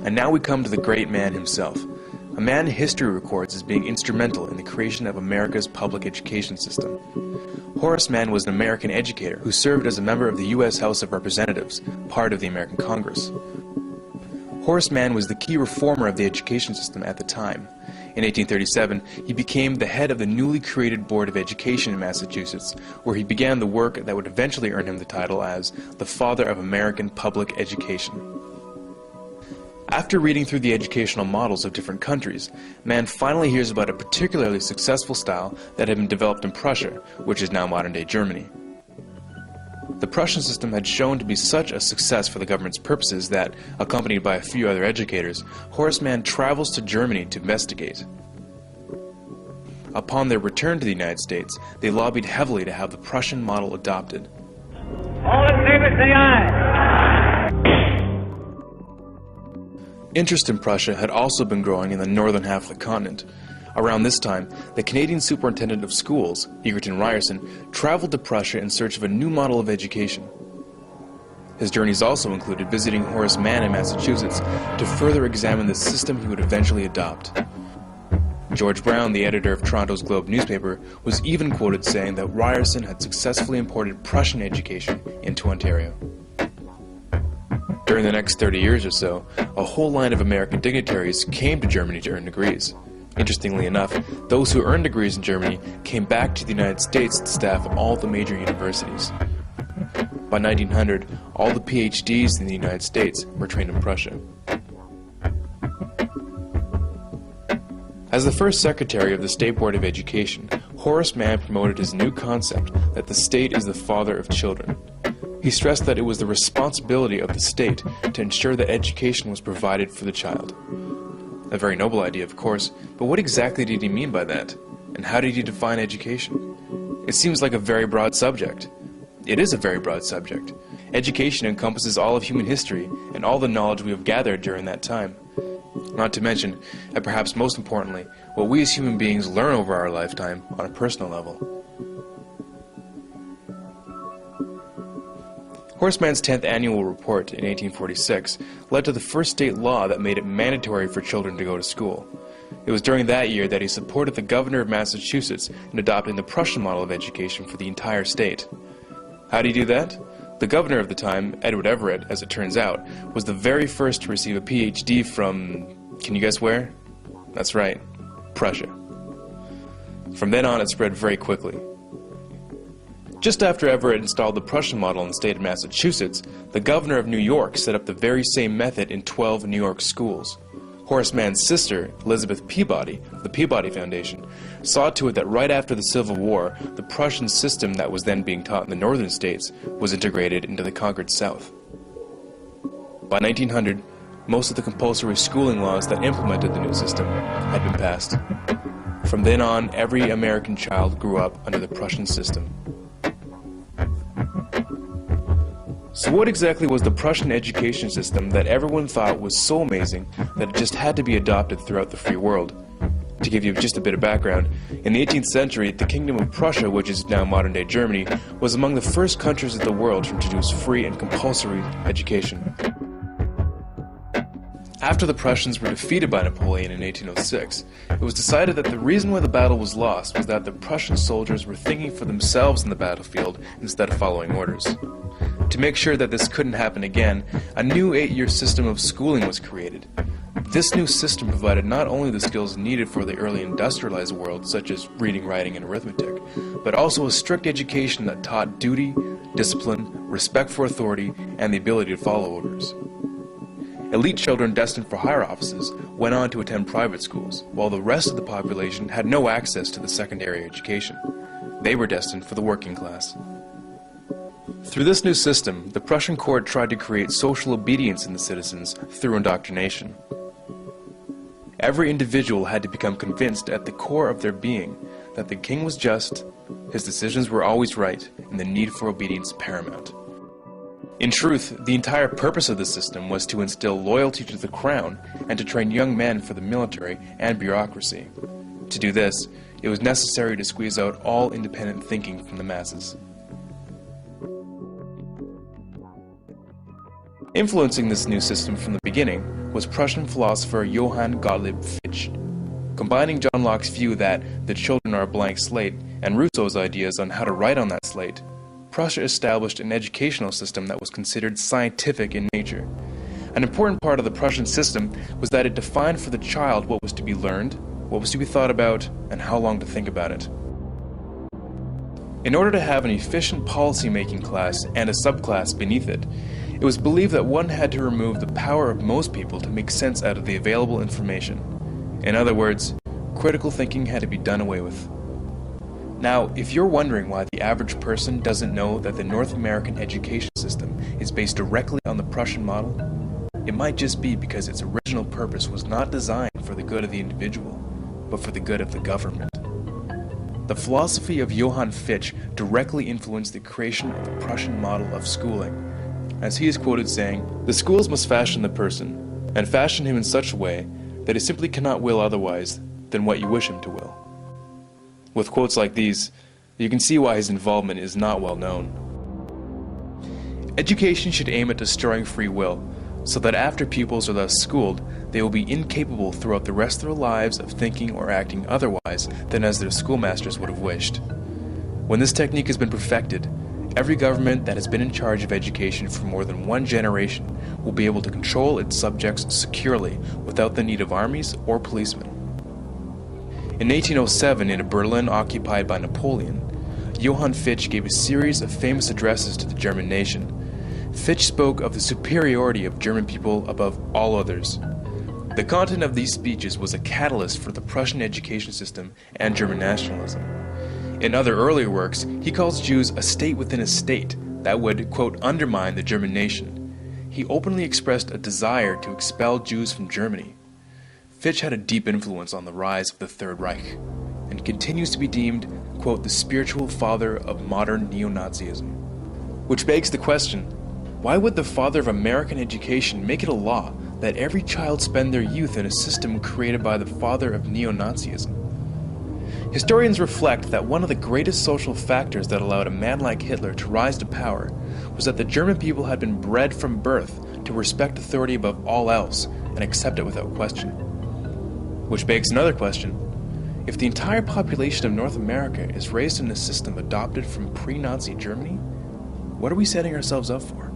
And now we come to the great man himself, a man history records as being instrumental in the creation of America's public education system. Horace Mann was an American educator who served as a member of the U.S. House of Representatives, part of the American Congress. Horace Mann was the key reformer of the education system at the time. In 1837, he became the head of the newly created Board of Education in Massachusetts, where he began the work that would eventually earn him the title as the Father of American Public Education. After reading through the educational models of different countries, Mann finally hears about a particularly successful style that had been developed in Prussia, which is now modern-day Germany. The Prussian system had shown to be such a success for the government's purposes that, accompanied by a few other educators, Horace Mann travels to Germany to investigate. Upon their return to the United States, they lobbied heavily to have the Prussian model adopted. All in favor, say aye. Interest in Prussia had also been growing in the northern half of the continent. Around this time, the Canadian Superintendent of Schools, Egerton Ryerson, traveled to Prussia in search of a new model of education. His journeys also included visiting Horace Mann in Massachusetts to further examine the system he would eventually adopt. George Brown, the editor of Toronto's Globe newspaper, was even quoted saying that Ryerson had successfully imported Prussian education into Ontario. During the next 30 years or so, a whole line of American dignitaries came to Germany to earn degrees. Interestingly enough, those who earned degrees in Germany came back to the United States to staff all the major universities. By 1900, all the PhDs in the United States were trained in Prussia. As the first secretary of the State Board of Education, Horace Mann promoted his new concept that the state is the father of children. He stressed that it was the responsibility of the state to ensure that education was provided for the child. A very noble idea, of course, but what exactly did he mean by that? And how did he define education? It seems like a very broad subject. It is a very broad subject. Education encompasses all of human history and all the knowledge we have gathered during that time. Not to mention, and perhaps most importantly, what we as human beings learn over our lifetime on a personal level. Horace Mann's 10th annual report in 1846 led to the first state law that made it mandatory for children to go to school. It was during that year that he supported the governor of Massachusetts in adopting the Prussian model of education for the entire state. How did he do that? The governor of the time, Edward Everett, as it turns out, was the very first to receive a PhD from, can you guess where? That's right, Prussia. From then on, it spread very quickly. Just after Everett installed the Prussian model in the state of Massachusetts, the governor of New York set up the very same method in 12 New York schools. Horace Mann's sister, Elizabeth Peabody, of the Peabody Foundation, saw to it that right after the Civil War, the Prussian system that was then being taught in the northern states was integrated into the conquered South. By 1900, most of the compulsory schooling laws that implemented the new system had been passed. From then on, every American child grew up under the Prussian system. So what exactly was the Prussian education system that everyone thought was so amazing that it just had to be adopted throughout the free world? To give you just a bit of background, in the 18th century, the Kingdom of Prussia, which is now modern-day Germany, was among the first countries of the world to introduce free and compulsory education. After the Prussians were defeated by Napoleon in 1806, it was decided that the reason why the battle was lost was that the Prussian soldiers were thinking for themselves in the battlefield instead of following orders. To make sure that this couldn't happen again, a new 8-year system of schooling was created. This new system provided not only the skills needed for the early industrialized world, such as reading, writing, and arithmetic, but also a strict education that taught duty, discipline, respect for authority, and the ability to follow orders. Elite children destined for higher offices went on to attend private schools, while the rest of the population had no access to the secondary education. They were destined for the working class. Through this new system, the Prussian court tried to create social obedience in the citizens through indoctrination. Every individual had to become convinced at the core of their being that the king was just, his decisions were always right, and the need for obedience paramount. In truth, the entire purpose of the system was to instill loyalty to the crown and to train young men for the military and bureaucracy. To do this, it was necessary to squeeze out all independent thinking from the masses. Influencing this new system from the beginning was Prussian philosopher Johann Gottlieb Fichte. Combining John Locke's view that the children are a blank slate and Rousseau's ideas on how to write on that slate, Prussia established an educational system that was considered scientific in nature. An important part of the Prussian system was that it defined for the child what was to be learned, what was to be thought about, and how long to think about it. In order to have an efficient policy-making class and a subclass beneath it, it was believed that one had to remove the power of most people to make sense out of the available information. In other words, critical thinking had to be done away with. Now, if you're wondering why the average person doesn't know that the North American education system is based directly on the Prussian model, it might just be because its original purpose was not designed for the good of the individual, but for the good of the government. The philosophy of Johann Fichte directly influenced the creation of the Prussian model of schooling, as he is quoted saying, "The schools must fashion the person, and fashion him in such a way that he simply cannot will otherwise than what you wish him to will." With quotes like these, you can see why his involvement is not well known. Education should aim at destroying free will, so that after pupils are thus schooled, they will be incapable throughout the rest of their lives of thinking or acting otherwise than as their schoolmasters would have wished. When this technique has been perfected, every government that has been in charge of education for more than one generation will be able to control its subjects securely without the need of armies or policemen. In 1807, in a Berlin occupied by Napoleon, Johann Fichte gave a series of famous addresses to the German nation. Fichte spoke of the superiority of German people above all others. The content of these speeches was a catalyst for the Prussian education system and German nationalism. In other earlier works, he calls Jews a state within a state that would, quote, undermine the German nation. He openly expressed a desire to expel Jews from Germany. Fichte had a deep influence on the rise of the Third Reich, and continues to be deemed, quote, the spiritual father of modern neo-Nazism. Which begs the question, why would the father of American education make it a law that every child spend their youth in a system created by the father of neo-Nazism? Historians reflect that one of the greatest social factors that allowed a man like Hitler to rise to power was that the German people had been bred from birth to respect authority above all else and accept it without question. Which begs another question. If the entire population of North America is raised in a system adopted from pre-Nazi Germany, what are we setting ourselves up for?